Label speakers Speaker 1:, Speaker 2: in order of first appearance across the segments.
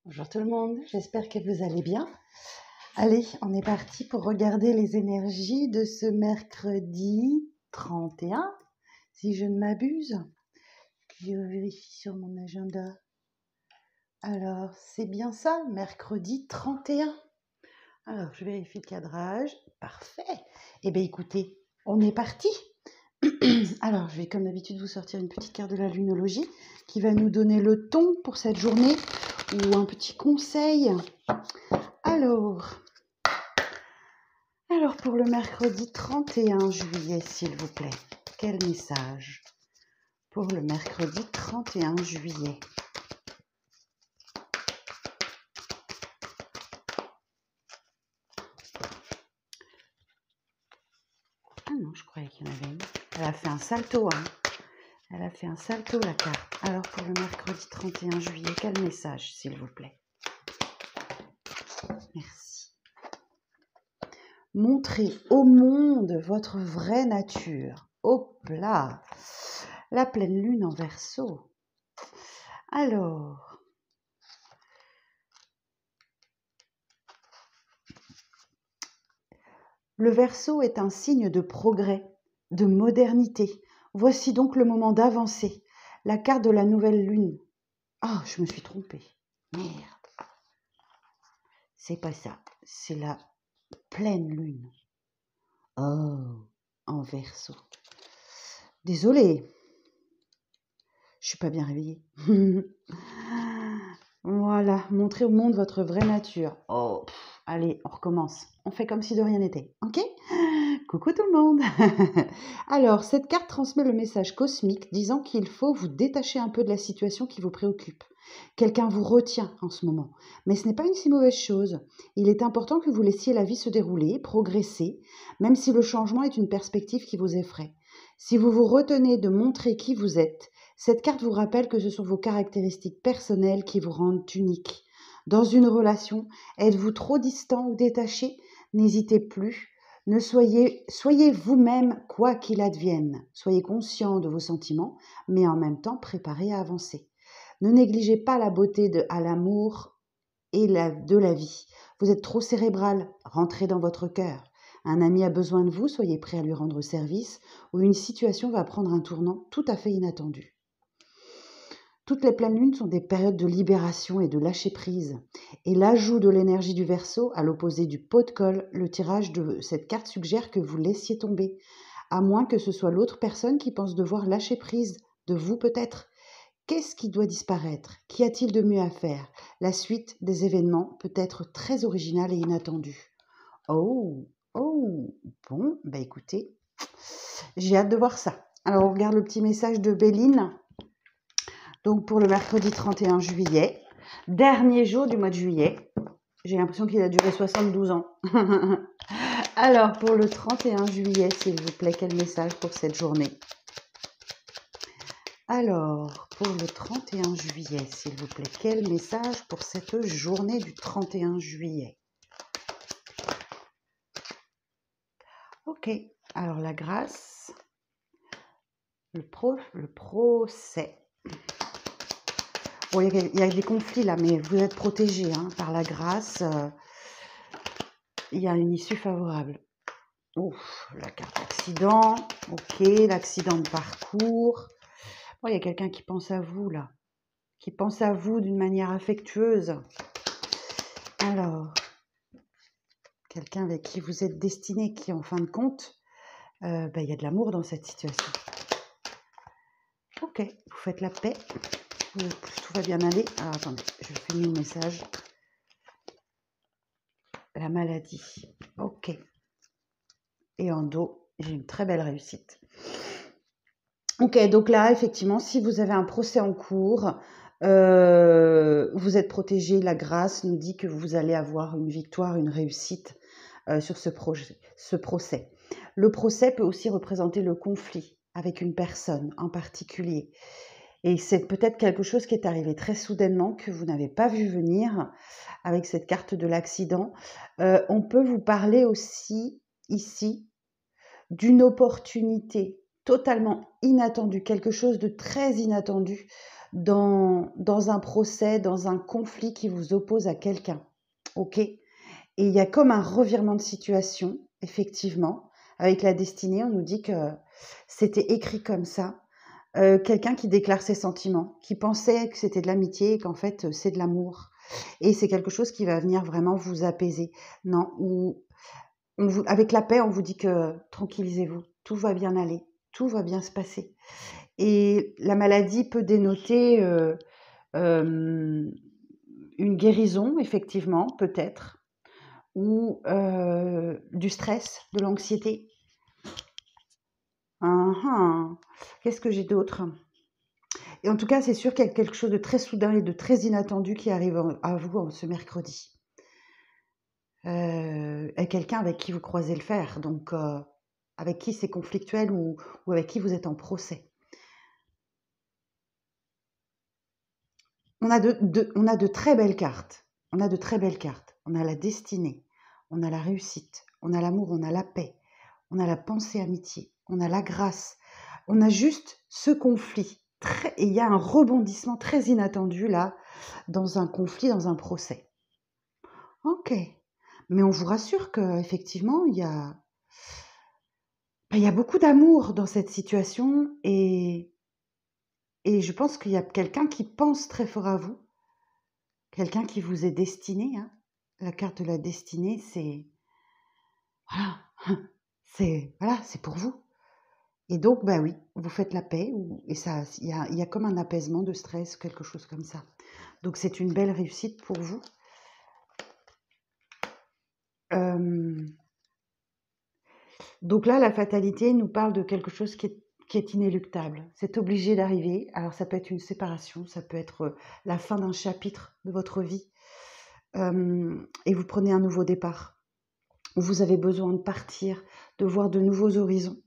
Speaker 1: Bonjour tout le monde, j'espère que vous allez bien. Allez, on est parti pour regarder les énergies de ce mercredi 31, si je ne m'abuse. Je vérifie sur mon agenda. Alors, c'est bien ça, mercredi 31. Alors, je vérifie le cadrage. Parfait. Eh bien, écoutez, on est parti. Alors, je vais comme d'habitude vous sortir une petite carte de la lunologie qui va nous donner le ton pour cette journée ou un petit conseil. Alors pour le mercredi 31 juillet, s'il vous plaît, quel message pour le mercredi 31 juillet? Ah non, je croyais qu'il y en avait une. Elle a fait un salto, hein. Elle a fait un salto, la carte. Alors, pour le mercredi 31 juillet, quel message, s'il vous plaît? Merci. Montrez au monde votre vraie nature. Hop là! La pleine lune en Verseau. Alors, le Verseau est un signe de progrès, de modernité. Voici donc le moment d'avancer. La carte de la nouvelle lune. Ah, je me suis trompée. Merde. C'est pas ça. C'est la pleine lune. Oh, en Verseau. Désolée. Je suis pas bien réveillée. Voilà, montrez au monde votre vraie nature. Oh, allez, on recommence. On fait comme si de rien n'était, ok? Coucou tout le monde. Alors, cette carte transmet le message cosmique disant qu'il faut vous détacher un peu de la situation qui vous préoccupe. Quelqu'un vous retient en ce moment, mais ce n'est pas une si mauvaise chose. Il est important que vous laissiez la vie se dérouler, progresser, même si le changement est une perspective qui vous effraie. Si vous vous retenez de montrer qui vous êtes, cette carte vous rappelle que ce sont vos caractéristiques personnelles qui vous rendent unique. Dans une relation, êtes-vous trop distant ou détaché? N'hésitez plus. Soyez vous-même quoi qu'il advienne. Soyez conscient de vos sentiments, mais en même temps préparé à avancer. Ne négligez pas la beauté à l'amour et de la vie. Vous êtes trop cérébral, rentrez dans votre cœur. Un ami a besoin de vous, soyez prêt à lui rendre service, ou une situation va prendre un tournant tout à fait inattendu. Toutes les pleines lunes sont des périodes de libération et de lâcher-prise. Et l'ajout de l'énergie du Verseau, à l'opposé du pot de colle, le tirage de cette carte suggère que vous laissiez tomber, à moins que ce soit l'autre personne qui pense devoir lâcher prise, de vous peut-être. Qu'est-ce qui doit disparaître? Qu'y a-t-il de mieux à faire? La suite des événements peut être très originale et inattendue. Oh, bon, bah écoutez, j'ai hâte de voir ça. Alors on regarde le petit message de Béline. Donc pour le mercredi 31 juillet, dernier jour du mois de juillet. J'ai l'impression qu'il a duré 72 ans. Alors pour le 31 juillet, s'il vous plaît, quel message pour cette journée? Alors pour le 31 juillet, s'il vous plaît, quel message pour cette journée du 31 juillet? Ok, alors la grâce, le procès. Bon, il y a des conflits là, mais vous êtes protégés par la grâce. Il y a une issue favorable. Ouf, la carte accident. Ok, l'accident de parcours. Bon, il y a quelqu'un qui pense à vous là. Qui pense à vous d'une manière affectueuse. Alors, quelqu'un avec qui vous êtes destiné, qui en fin de compte, il y a de l'amour dans cette situation. Ok, vous faites la paix. Tout va bien aller. Alors attendez, je finis le message. La maladie. Ok. Et en dos, j'ai une très belle réussite. Ok, donc là, effectivement, si vous avez un procès en cours, vous êtes protégé. La grâce nous dit que vous allez avoir une victoire, une réussite sur ce procès. Le procès peut aussi représenter le conflit avec une personne en particulier. Et c'est peut-être quelque chose qui est arrivé très soudainement, que vous n'avez pas vu venir avec cette carte de l'accident. On peut vous parler aussi ici d'une opportunité totalement inattendue, quelque chose de très inattendu dans un procès, dans un conflit qui vous oppose à quelqu'un. Ok? Et il y a comme un revirement de situation, effectivement. Avec la destinée, on nous dit que c'était écrit comme ça. Quelqu'un qui déclare ses sentiments, qui pensait que c'était de l'amitié et qu'en fait c'est de l'amour. Et c'est quelque chose qui va venir vraiment vous apaiser. Non, avec la paix, on vous dit que tranquillisez-vous, tout va bien aller, tout va bien se passer. Et la maladie peut dénoter une guérison, effectivement, peut-être, ou du stress, de l'anxiété. Qu'est-ce que j'ai d'autre? Et en tout cas, c'est sûr qu'il y a quelque chose de très soudain et de très inattendu qui arrive à vous ce mercredi. Et quelqu'un avec qui vous croisez le fer, donc avec qui c'est conflictuel ou avec qui vous êtes en procès. On a de très belles cartes. On a de très belles cartes. On a la destinée, on a la réussite, on a l'amour, on a la paix, on a la pensée amitié, on a la grâce. On a juste ce conflit. Et il y a un rebondissement très inattendu là, dans un conflit, dans un procès. Ok. Mais on vous rassure qu'effectivement, il y a beaucoup d'amour dans cette situation et je pense qu'il y a quelqu'un qui pense très fort à vous, quelqu'un qui vous est destiné. Hein. La carte de la destinée, c'est voilà, c'est pour vous. Et donc, bah oui, vous faites la paix et ça, il y a comme un apaisement de stress, quelque chose comme ça. Donc c'est une belle réussite pour vous. Donc là, la fatalité nous parle de quelque chose qui est inéluctable. C'est obligé d'arriver. Alors ça peut être une séparation, ça peut être la fin d'un chapitre de votre vie. Et vous prenez un nouveau départ. Vous avez besoin de partir, de voir de nouveaux horizons.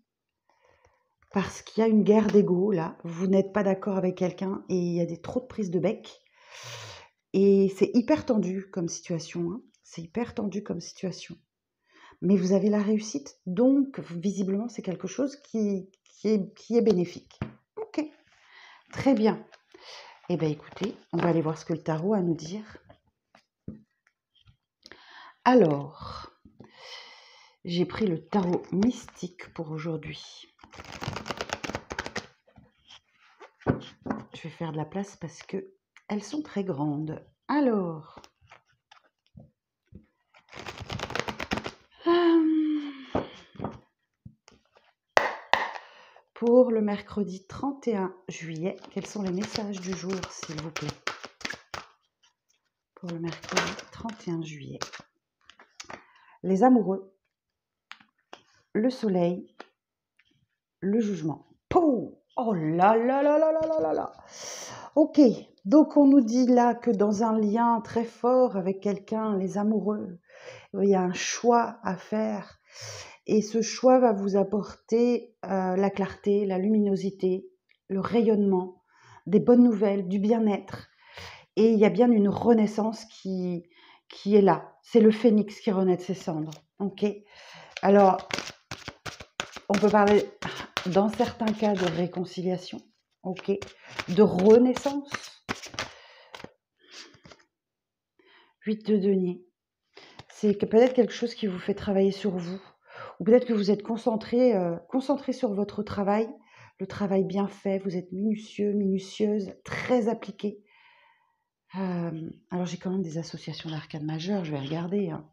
Speaker 1: Parce qu'il y a une guerre d'ego, là. Vous n'êtes pas d'accord avec quelqu'un et il y a trop de prises de bec. Et c'est hyper tendu comme situation. Hein. C'est hyper tendu comme situation. Mais vous avez la réussite, donc visiblement c'est quelque chose qui est bénéfique. Ok, très bien. Eh bien écoutez, on va aller voir ce que le tarot a à nous dire. Alors, j'ai pris le tarot mystique pour aujourd'hui. Je vais faire de la place parce que elles sont très grandes. Alors, pour le mercredi 31 juillet, quels sont les messages du jour, s'il vous plaît? Pour le mercredi 31 juillet. Les amoureux, le soleil, le jugement. Pouh! Oh là là là là là là là là! Ok, donc on nous dit là que dans un lien très fort avec quelqu'un, les amoureux, il y a un choix à faire. Et ce choix va vous apporter la clarté, la luminosité, le rayonnement, des bonnes nouvelles, du bien-être. Et il y a bien une renaissance qui est là. C'est le phénix qui renaît de ses cendres. Ok. Alors, on peut parler, dans certains cas, de réconciliation. Ok. De renaissance. 8 de denier. C'est peut-être quelque chose qui vous fait travailler sur vous. Ou peut-être que vous êtes concentré sur votre travail, le travail bien fait, vous êtes minutieux, minutieuse, très appliqué. Alors j'ai quand même des associations d'arcades majeures, je vais regarder. Hein.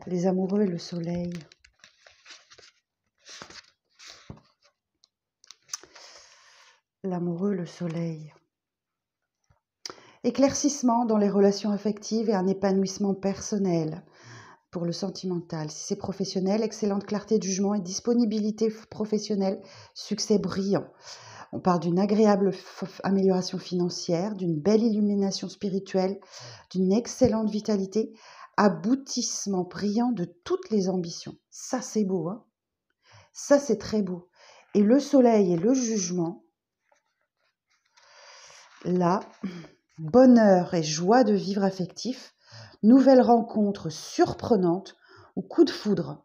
Speaker 1: Les amoureux et le soleil. L'amoureux, le soleil. Éclaircissement dans les relations affectives et un épanouissement personnel. Pour le sentimental. Si c'est professionnel, excellente clarté de jugement et disponibilité professionnelle, succès brillant. On parle d'une agréable amélioration financière, d'une belle illumination spirituelle, d'une excellente vitalité, aboutissement brillant de toutes les ambitions. Ça, c'est beau, hein? Ça, c'est très beau. Et le soleil et le jugement, là, bonheur et joie de vivre affectif, nouvelle rencontre surprenante ou coup de foudre.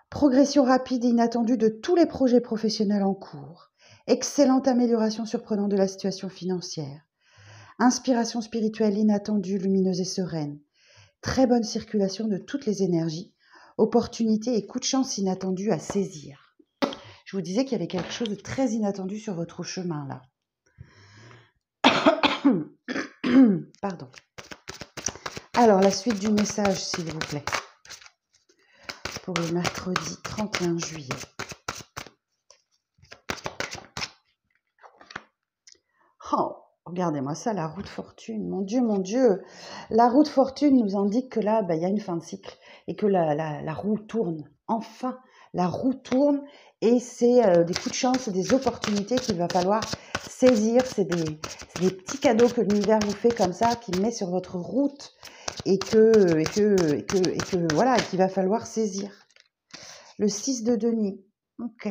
Speaker 1: Progression rapide et inattendue de tous les projets professionnels en cours. Excellente amélioration surprenante de la situation financière. Inspiration spirituelle inattendue, lumineuse et sereine. Très bonne circulation de toutes les énergies. Opportunités et coups de chance inattendus à saisir. Je vous disais qu'il y avait quelque chose de très inattendu sur votre chemin là. Pardon. Alors, la suite du message, s'il vous plaît. Pour le mercredi 31 juillet. Oh, regardez-moi ça, la roue de fortune. Mon Dieu. La roue de fortune nous indique que là, il y a une fin de cycle et que la roue tourne. Enfin, la roue tourne et c'est des coups de chance, des opportunités qu'il va falloir saisir. C'est des petits cadeaux que l'univers vous fait comme ça, qu'il met sur votre route et que voilà, qu'il va falloir saisir. Le 6 de denier. Ok.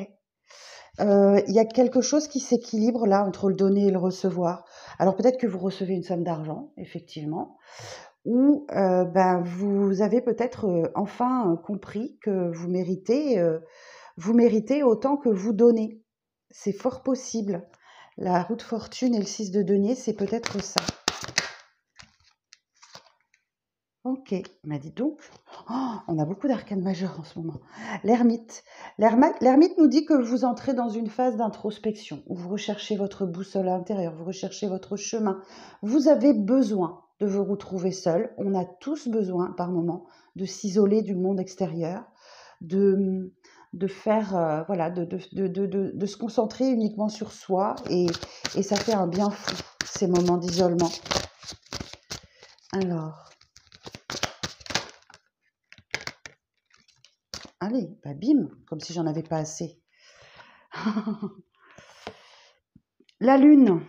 Speaker 1: Il y a quelque chose qui s'équilibre là entre le donner et le recevoir. Alors peut-être que vous recevez une somme d'argent, effectivement, ou vous avez peut-être enfin compris que vous méritez autant que vous donnez. C'est fort possible. La roue de fortune et le 6 de denier, c'est peut-être ça. Ok, m'a dit donc, on a beaucoup d'arcanes majeures en ce moment. L'ermite. L'ermite nous dit que vous entrez dans une phase d'introspection, où vous recherchez votre boussole intérieure, vous recherchez votre chemin. Vous avez besoin de vous retrouver seul. On a tous besoin, par moments, de s'isoler du monde extérieur, de faire, de se concentrer uniquement sur soi, et ça fait un bien fou, ces moments d'isolement. Alors... Allez, bim, comme si j'en avais pas assez. La lune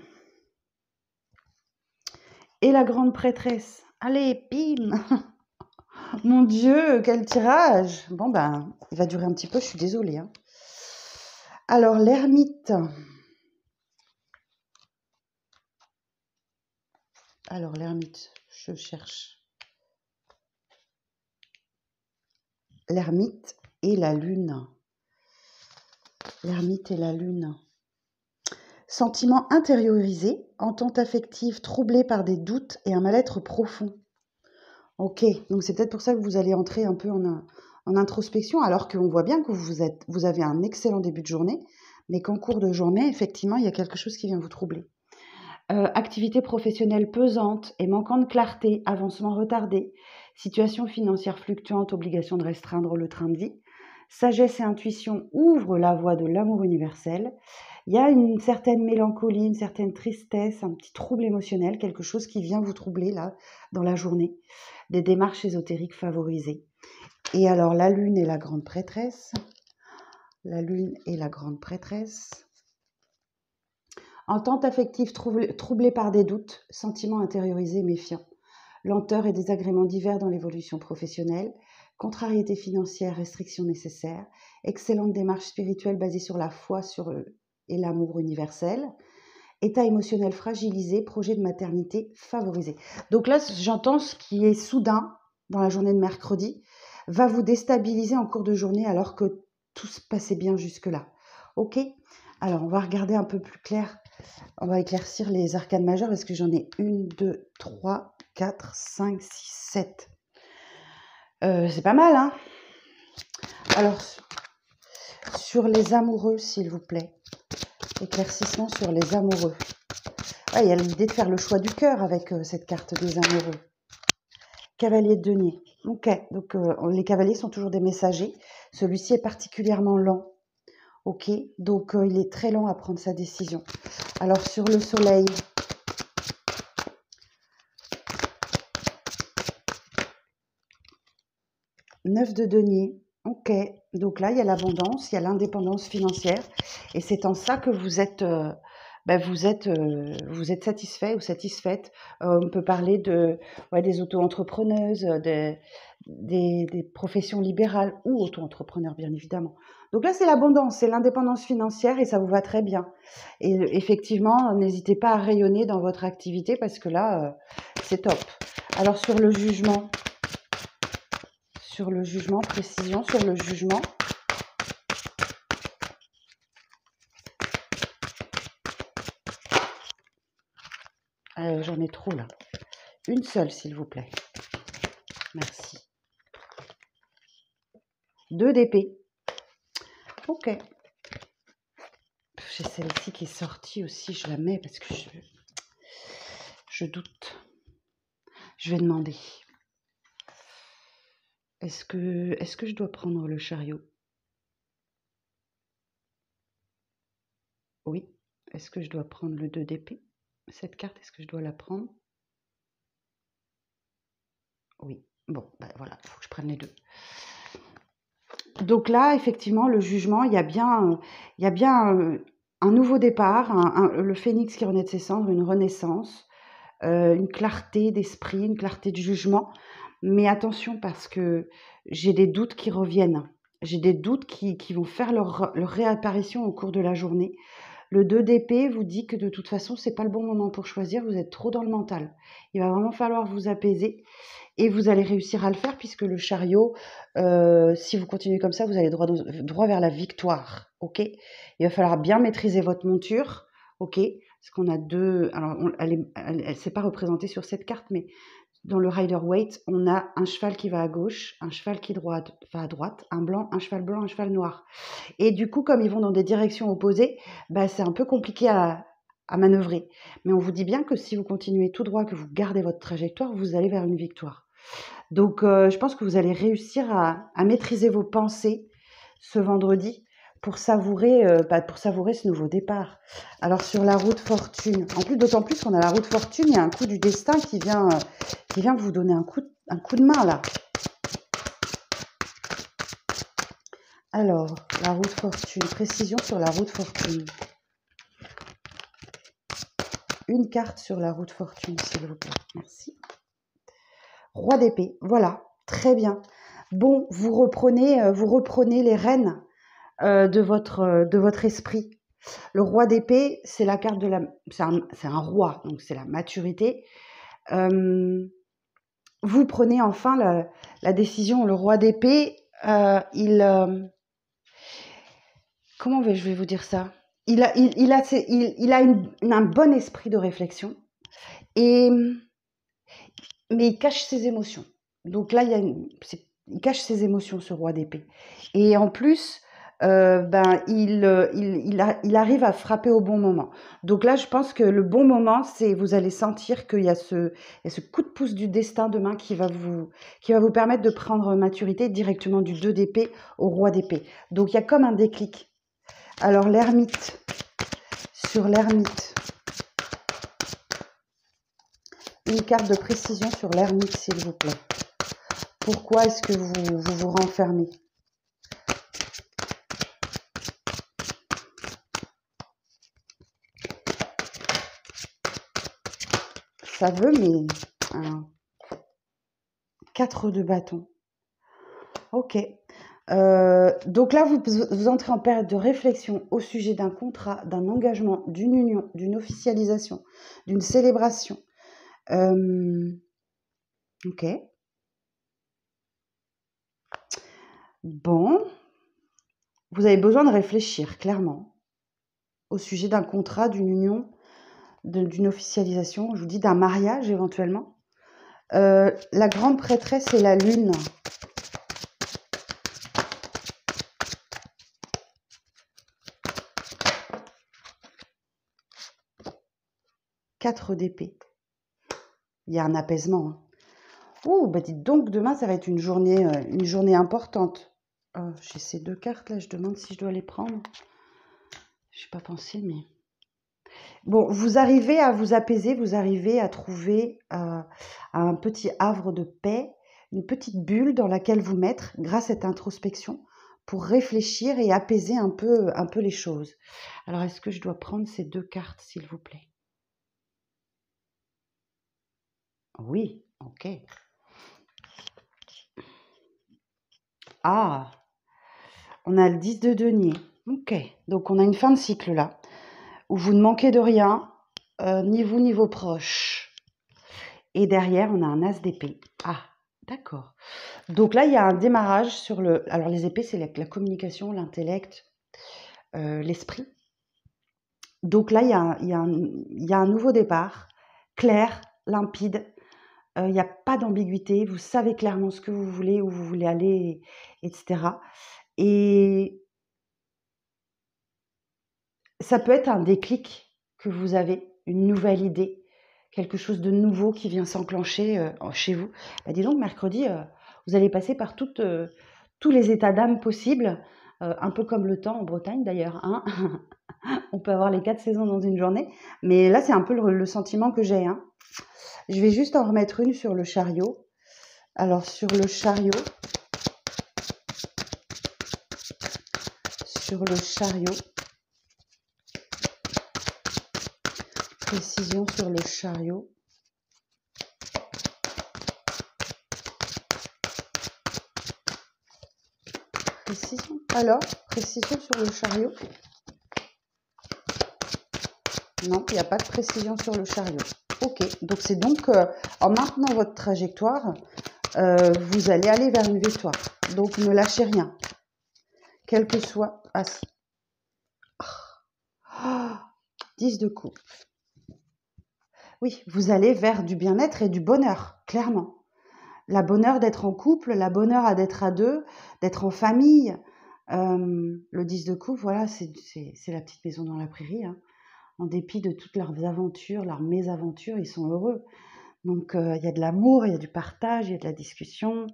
Speaker 1: et la grande prêtresse. Allez, bim. Mon Dieu, quel tirage. Bon, il va durer un petit peu, je suis désolée. Hein. Alors, l'ermite. Alors, l'ermite, je cherche. L'ermite et la lune. L'ermite et la lune. Sentiments intériorisés, entente affective troublée par des doutes et un mal-être profond. Ok, donc c'est peut-être pour ça que vous allez entrer un peu en introspection, alors qu'on voit bien que vous avez un excellent début de journée, mais qu'en cours de journée, effectivement, il y a quelque chose qui vient vous troubler. Activité professionnelle pesante et manquant de clarté, avancement retardé, situation financière fluctuante, obligation de restreindre le train de vie, sagesse et intuition ouvrent la voie de l'amour universel. Il y a une certaine mélancolie, une certaine tristesse, un petit trouble émotionnel, quelque chose qui vient vous troubler là dans la journée. Des démarches ésotériques favorisées. Et alors la lune et la grande prêtresse. La lune et la grande prêtresse. Entente affective troublée par des doutes, sentiments intériorisés méfiants. Lenteur et désagréments divers dans l'évolution professionnelle. Contrariété financière, restrictions nécessaires. Excellente démarche spirituelle basée sur la foi et l'amour universel. État émotionnel fragilisé, projet de maternité favorisé. Donc là, j'entends ce qui est soudain dans la journée de mercredi va vous déstabiliser en cours de journée alors que tout se passait bien jusque-là. Ok ? Alors, on va regarder un peu plus clair. On va éclaircir les arcanes majeures parce que j'en ai 1, 2, 3, 4, 5, 6, 7. C'est pas mal, hein ? Alors, sur les amoureux, s'il vous plaît. Éclaircissement sur les amoureux. Il y a l'idée de faire le choix du cœur avec cette carte des amoureux. Cavalier de denier. Ok, donc les cavaliers sont toujours des messagers. Celui-ci est particulièrement lent. Ok, donc il est très lent à prendre sa décision. Alors sur le soleil. Neuf de denier. Ok, donc là il y a l'abondance, il y a l'indépendance financière. Et c'est en ça que vous êtes satisfait ou satisfaite. On peut parler des auto-entrepreneuses, des professions libérales ou auto-entrepreneurs, bien évidemment. Donc là, c'est l'abondance, c'est l'indépendance financière et ça vous va très bien. Et effectivement, n'hésitez pas à rayonner dans votre activité parce que là, c'est top. Alors, sur le jugement, précision sur le jugement. ai trop là. Une seule, s'il vous plaît. Merci. 2 d'épée. Ok. J'ai celle-ci qui est sortie aussi, je la mets parce que je doute. Je vais demander. Est-ce que je dois prendre le chariot? Oui. Est-ce que je dois prendre le 2 d'épée? Cette carte, est-ce que je dois la prendre? Oui. Bon, ben voilà, il faut que je prenne les deux. Donc là, effectivement, le jugement, il y a bien un nouveau départ, le phénix qui renaît de ses cendres, une renaissance, une clarté d'esprit, une clarté de jugement. Mais attention parce que j'ai des doutes qui reviennent. J'ai des doutes qui vont faire leur réapparition au cours de la journée. Le 2 d'épée vous dit que de toute façon, c'est pas le bon moment pour choisir, vous êtes trop dans le mental. Il va vraiment falloir vous apaiser et vous allez réussir à le faire puisque le chariot, si vous continuez comme ça, vous allez droit vers la victoire, ok? Il va falloir bien maîtriser votre monture, ok? Parce qu'on a deux, alors elle s'est pas représentée sur cette carte, mais dans le Rider-Waite, on a un cheval qui va à gauche, un cheval qui va à droite, un cheval blanc, un cheval noir. Et du coup, comme ils vont dans des directions opposées, bah, c'est un peu compliqué à manœuvrer. Mais on vous dit bien que si vous continuez tout droit, que vous gardez votre trajectoire, vous allez vers une victoire. Donc, je pense que vous allez réussir à maîtriser vos pensées ce vendredi pour savourer ce nouveau départ. Alors, sur la route fortune, d'autant plus qu'on a la route fortune, il y a un coup du destin qui vient vous donner un coup de main, là. Alors, la route fortune, précision sur la route fortune. Une carte sur la route fortune, s'il vous plaît. Merci. Roi d'épée, voilà, très bien. Bon, vous reprenez les rênes de votre esprit. Le roi d'épée, c'est la carte de la... C'est un roi, donc c'est la maturité. Vous prenez enfin la décision. Le roi d'épée, comment je vais vous dire ça? Il a un bon esprit de réflexion, mais il cache ses émotions. Donc là, il cache ses émotions, ce roi d'épée. Et en plus, il arrive à frapper au bon moment. Donc là, je pense que le bon moment, vous allez sentir qu'il y a ce coup de pouce du destin demain qui va vous permettre de prendre maturité directement du 2 d'épée au roi d'épée. Donc il y a comme un déclic. Alors l'ermite, sur l'ermite, une carte de précision sur l'ermite, s'il vous plaît. Pourquoi est-ce que vous renfermez? Ça veut, mais 4 de bâton. Ok. Donc là, vous entrez en période de réflexion au sujet d'un contrat, d'un engagement, d'une union, d'une officialisation, d'une célébration. Ok. Bon. Vous avez besoin de réfléchir, clairement, au sujet d'un contrat, d'une union, d'une officialisation, je vous dis d'un mariage éventuellement. La grande prêtresse et la lune. Quatre d'épée. Il y a un apaisement. Hein. Ouh, bah dites donc, demain, ça va être une journée importante. Oh, j'ai ces 2 cartes là, je demande si je dois les prendre. Je n'ai pas pensé, mais... Bon, vous arrivez à vous apaiser, vous arrivez à trouver un petit havre de paix, une petite bulle dans laquelle vous mettre grâce à cette introspection pour réfléchir et apaiser un peu les choses. Alors, est-ce que je dois prendre ces 2 cartes, s'il vous plaît? Oui, ok. Ah, on a le 10 de denier. Ok, donc on a une fin de cycle là, où vous ne manquez de rien, ni vous ni vos proches. Et derrière, on a un as d'épée. Ah, d'accord. Donc là, il y a un démarrage sur le... Alors les épées, c'est la communication, l'intellect, l'esprit. Donc là, il y a un nouveau départ, clair, limpide. Il n'y a pas d'ambiguïté. Vous savez clairement ce que vous voulez, où vous voulez aller, etc. Et ça peut être un déclic que vous avez, une nouvelle idée, quelque chose de nouveau qui vient s'enclencher chez vous. Bah, dis donc, mercredi, vous allez passer par tous les états d'âme possibles, un peu comme le temps en Bretagne d'ailleurs, hein. On peut avoir les 4 saisons dans une journée, mais là, c'est un peu le sentiment que j'ai, hein. Je vais juste en remettre une sur le chariot. Alors, sur le chariot, précision sur le chariot. Précision. Alors, précision sur le chariot. Non, il n'y a pas de précision sur le chariot. Ok, donc c'est donc en maintenant votre trajectoire, vous allez aller vers une victoire. Donc ne lâchez rien, quel que soit... Ah, 10 de coupe. Oui, vous allez vers du bien-être et du bonheur, clairement. La bonheur d'être en couple, la bonheur d'être à deux, d'être en famille. Le 10 de coupe, voilà, c'est la petite maison dans la prairie, hein. En dépit de toutes leurs aventures, leurs mésaventures, ils sont heureux. Donc, il y a de l'amour, il y a du partage, il y a de la discussion.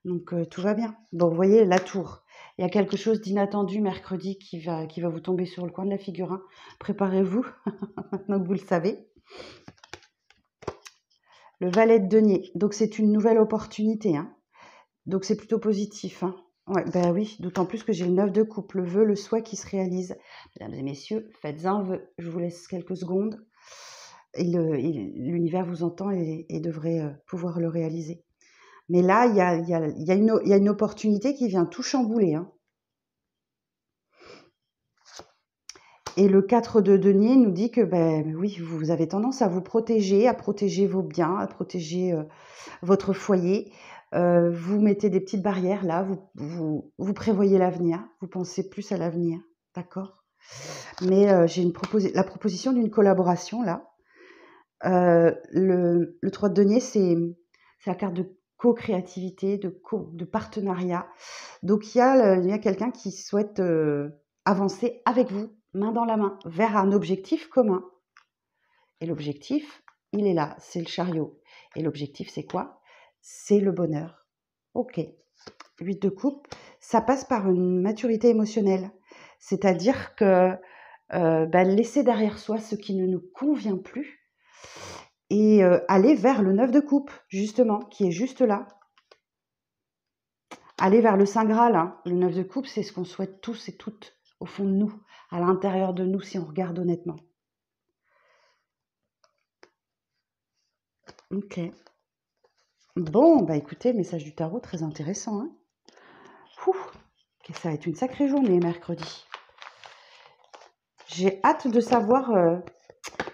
Speaker 1: Donc, tout va bien. Bon, vous voyez, la tour. Il y a quelque chose d'inattendu mercredi qui va vous tomber sur le coin de la figure, hein. Préparez-vous, maintenant que vous le savez. Le valet de denier. Donc, c'est une nouvelle opportunité, hein. Donc, c'est plutôt positif, hein. Ouais, ben oui, d'autant plus que j'ai le 9 de coupe, le vœu, le souhait qui se réalise. Mesdames et messieurs, faites un vœu. Je vous laisse quelques secondes. Et l'univers vous entend et devrait pouvoir le réaliser. Mais là, il y a une opportunité qui vient tout chambouler, hein. Et le 4 de denier nous dit que, ben oui, vous avez tendance à vous protéger, à protéger vos biens, à protéger votre foyer. Vous mettez des petites barrières là, vous prévoyez l'avenir, vous pensez plus à l'avenir, d'accord? Mais j'ai la proposition d'une collaboration là. Le 3 de denier, c'est la carte de co-créativité, de partenariat. Donc il y a quelqu'un qui souhaite avancer avec vous, main dans la main, vers un objectif commun. Et l'objectif, il est là, c'est le chariot. Et l'objectif, c'est quoi? C'est le bonheur. Ok. 8 de coupe, ça passe par une maturité émotionnelle. C'est-à-dire que laisser derrière soi ce qui ne nous convient plus et aller vers le 9 de coupe, justement, qui est juste là. Aller vers le Saint Graal, hein. Le 9 de coupe, c'est ce qu'on souhaite tous et toutes, au fond de nous, à l'intérieur de nous, si on regarde honnêtement. Ok. Bon, bah écoutez, message du tarot, très intéressant, hein. Okay, ça va être une sacrée journée, mercredi. J'ai hâte de savoir...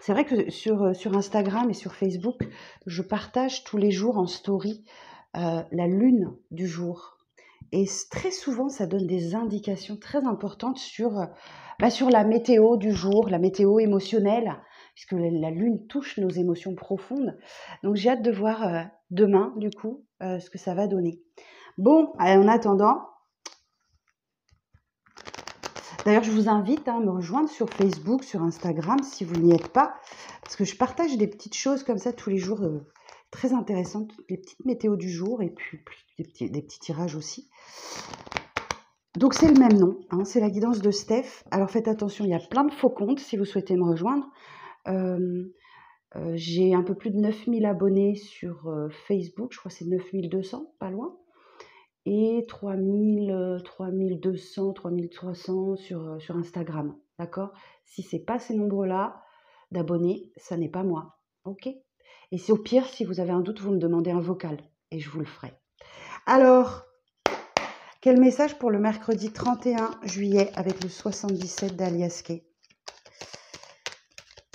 Speaker 1: c'est vrai que sur Instagram et sur Facebook, je partage tous les jours en story la lune du jour. Et très souvent, ça donne des indications très importantes sur la météo du jour, la météo émotionnelle, puisque la lune touche nos émotions profondes. Donc, j'ai hâte de voir demain, du coup, ce que ça va donner. Bon, en attendant, d'ailleurs, je vous invite à me rejoindre sur Facebook, sur Instagram, si vous n'y êtes pas, parce que je partage des petites choses comme ça tous les jours, très intéressantes, les petites météos du jour, et puis des petits tirages aussi. Donc, c'est le même nom, hein, c'est la guidance de Steph. Alors, faites attention, il y a plein de faux comptes si vous souhaitez me rejoindre. J'ai un peu plus de 9000 abonnés sur Facebook, je crois que c'est 9200, pas loin. Et 3200, 3300 sur Instagram, d'accord? Si c'est pas ces nombres-là d'abonnés, ça n'est pas moi, ok? Et c'est au pire, si vous avez un doute, vous me demandez un vocal et je vous le ferai. Alors, quel message pour le mercredi 31 juillet avec le 77 d'Alias Kay?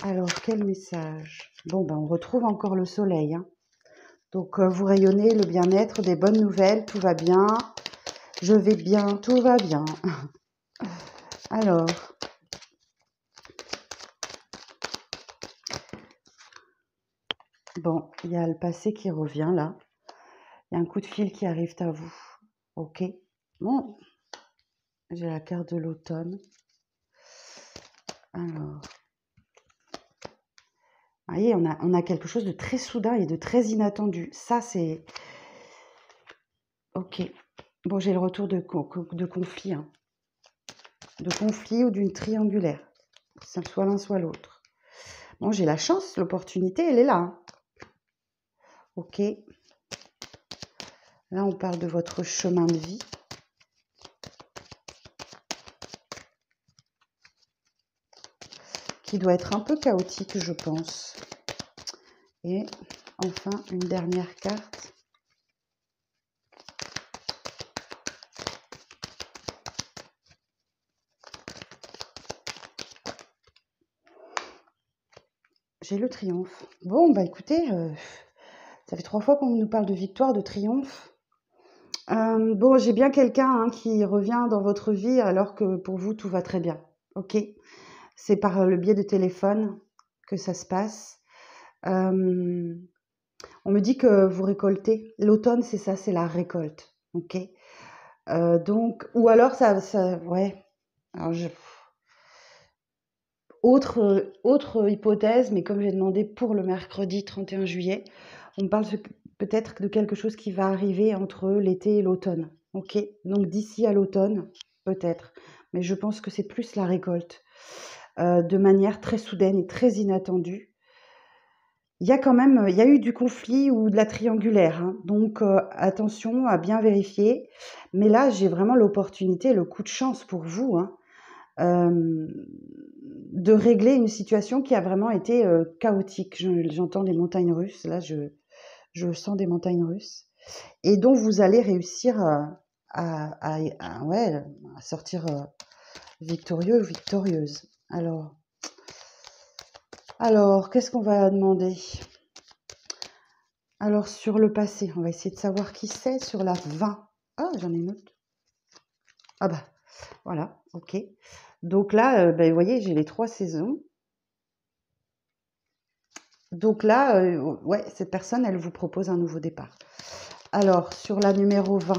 Speaker 1: Alors, quel message? Bon, on retrouve encore le soleil, hein. Donc, vous rayonnez le bien-être, des bonnes nouvelles, tout va bien. Je vais bien, tout va bien. Alors, Bon, il y a le passé qui revient là. Il y a un coup de fil qui arrive à vous. Ok. Bon, j'ai la carte de l'automne. Alors, vous voyez, on a quelque chose de très soudain et de très inattendu. Ça, c'est... Ok. Bon, j'ai le retour de conflit. Hein. De conflit ou d'une triangulaire. Soit l'un, soit l'autre. Bon, j'ai la chance, l'opportunité, elle est là. Hein. Ok. Là, on parle de votre chemin de vie. Qui doit être un peu chaotique, je pense. Et enfin, une dernière carte. J'ai le triomphe. Bon, bah écoutez, ça fait 3 fois qu'on nous parle de victoire, de triomphe. Bon, j'ai bien quelqu'un qui revient dans votre vie alors que pour vous, tout va très bien. Ok? C'est par le biais de téléphone que ça se passe. On me dit que vous récoltez. L'automne, c'est ça, c'est la récolte. Ok? Donc, ou alors ouais. Alors, autre hypothèse, mais comme j'ai demandé pour le mercredi 31 juillet, on parle peut-être de quelque chose qui va arriver entre l'été et l'automne. Ok? Donc d'ici à l'automne, peut-être. Mais je pense que c'est plus la récolte. De manière très soudaine et très inattendue. Il y a eu du conflit ou de la triangulaire. Hein. Donc attention à bien vérifier. Mais là, j'ai vraiment l'opportunité, le coup de chance pour vous. Hein. De régler une situation qui a vraiment été chaotique. J'entends des montagnes russes, là je sens des montagnes russes, et dont vous allez réussir ouais, à sortir victorieux ou victorieuse. Alors qu'est-ce qu'on va demander? Alors sur le passé, on va essayer de savoir qui c'est sur la 20. Ah, j'en ai une autre. Ah bah, voilà, ok. Donc là, vous voyez, j'ai les 3 saisons. Donc là, ouais, cette personne, elle vous propose un nouveau départ. Alors, sur la numéro 20.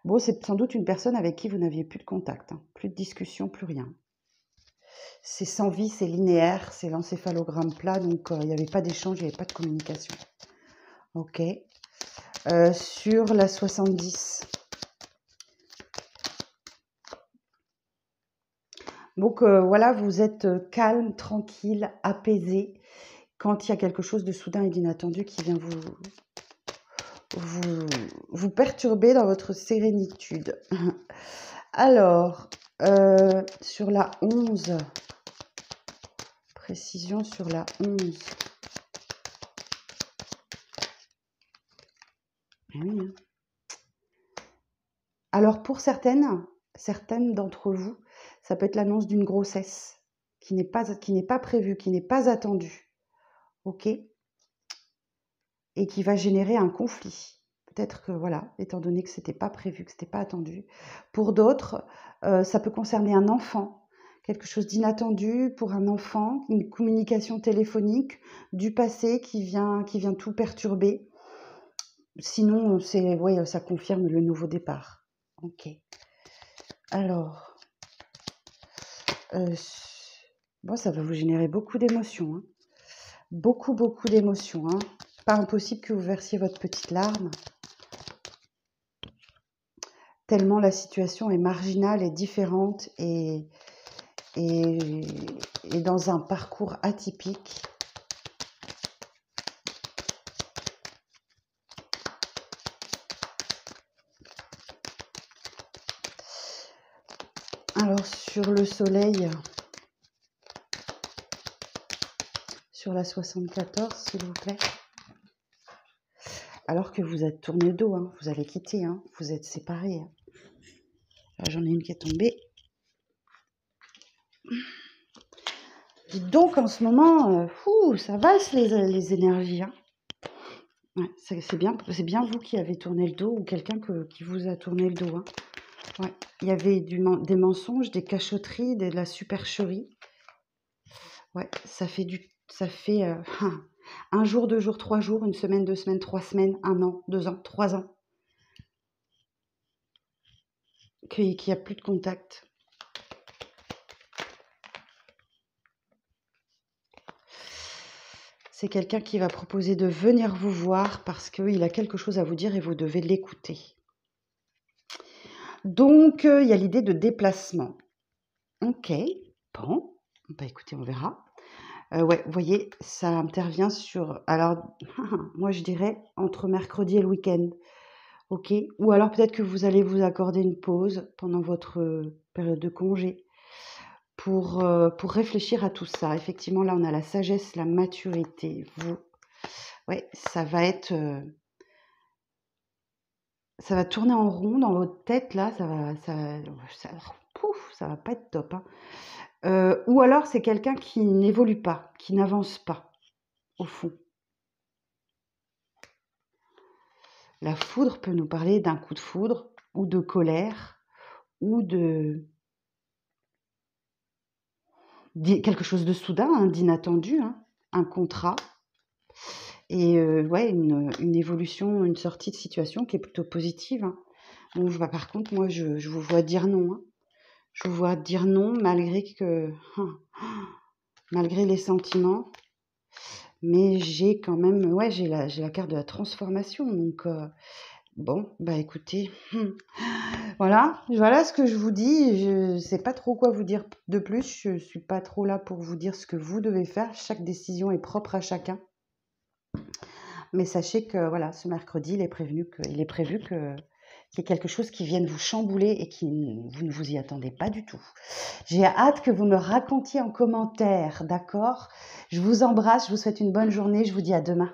Speaker 1: Bon, c'est sans doute une personne avec qui vous n'aviez plus de contact, hein, plus de discussion, plus rien. C'est sans vie, c'est linéaire, c'est l'encéphalogramme plat, donc il n'y avait pas d'échange, il n'y avait pas de communication. Ok. Sur la 70. Donc voilà, vous êtes calme, tranquille, apaisé, quand il y a quelque chose de soudain et d'inattendu qui vient vous perturber dans votre sérénitude. Alors, sur la 11, précision sur la 11. Oui, hein. Alors, pour certaines d'entre vous, ça peut être l'annonce d'une grossesse qui n'est pas prévue, qui n'est pas attendue. Ok? Et qui va générer un conflit. Peut-être que, voilà, étant donné que ce n'était pas prévu, que ce n'était pas attendu. Pour d'autres, ça peut concerner un enfant, quelque chose d'inattendu pour un enfant, une communication téléphonique du passé qui vient tout perturber. Sinon, ouais, ça confirme le nouveau départ. Ok. Alors, bon, ça va vous générer beaucoup d'émotions. Hein. Beaucoup d'émotions. Hein. Pas impossible que vous versiez votre petite larme. Tellement la situation est marginale et différente et dans un parcours atypique. Alors sur le soleil, sur la 74, s'il vous plaît. Alors que vous êtes tourné le dos, hein, vous avez quitté, hein, vous êtes séparés. Hein. J'en ai une qui est tombée. Dites donc, en ce moment, ça valse les énergies. Hein. Ouais, c'est bien vous qui avez tourné le dos ou quelqu'un qui vous a tourné le dos. Hein. Ouais, il y avait des mensonges, des cachotteries, de la supercherie. Ouais, ça fait un jour, 2 jours, 3 jours, une semaine, 2 semaines, 3 semaines, 1 an, 2 ans, 3 ans, qu'il y a plus de contact. C'est quelqu'un qui va proposer de venir vous voir parce qu'il a quelque chose à vous dire et vous devez l'écouter. Donc, il y a l'idée de déplacement. Ok, bon, bah écoutez, on verra. Ouais, vous voyez, ça intervient sur... Alors, moi je dirais entre mercredi et le week-end. Ok, ou alors peut-être que vous allez vous accorder une pause pendant votre période de congé pour réfléchir à tout ça. Effectivement, là, on a la sagesse, la maturité. Vous, ouais, ça va tourner en rond dans votre tête, là. Pouf, ça va pas être top, hein. Ou alors, c'est quelqu'un qui n'évolue pas, qui n'avance pas, au fond. La foudre peut nous parler d'un coup de foudre, ou de colère, ou de quelque chose de soudain, hein, d'inattendu, hein, un contrat. Et ouais, une évolution, une sortie de situation qui est plutôt positive, hein. Bon, par contre, moi, je vous vois dire non, hein. Je vous vois dire non malgré les sentiments. Mais j'ai quand même, ouais, j'ai la carte de la transformation. Donc, bon, bah écoutez, voilà ce que je vous dis. Je sais pas trop quoi vous dire de plus. Je suis pas trop là pour vous dire ce que vous devez faire. Chaque décision est propre à chacun. Mais sachez que voilà, ce mercredi, il est prévu qu'il y ait quelque chose qui vienne vous chambouler et vous ne vous y attendez pas du tout. J'ai hâte que vous me racontiez en commentaire, d'accord? Je vous embrasse, je vous souhaite une bonne journée, je vous dis à demain.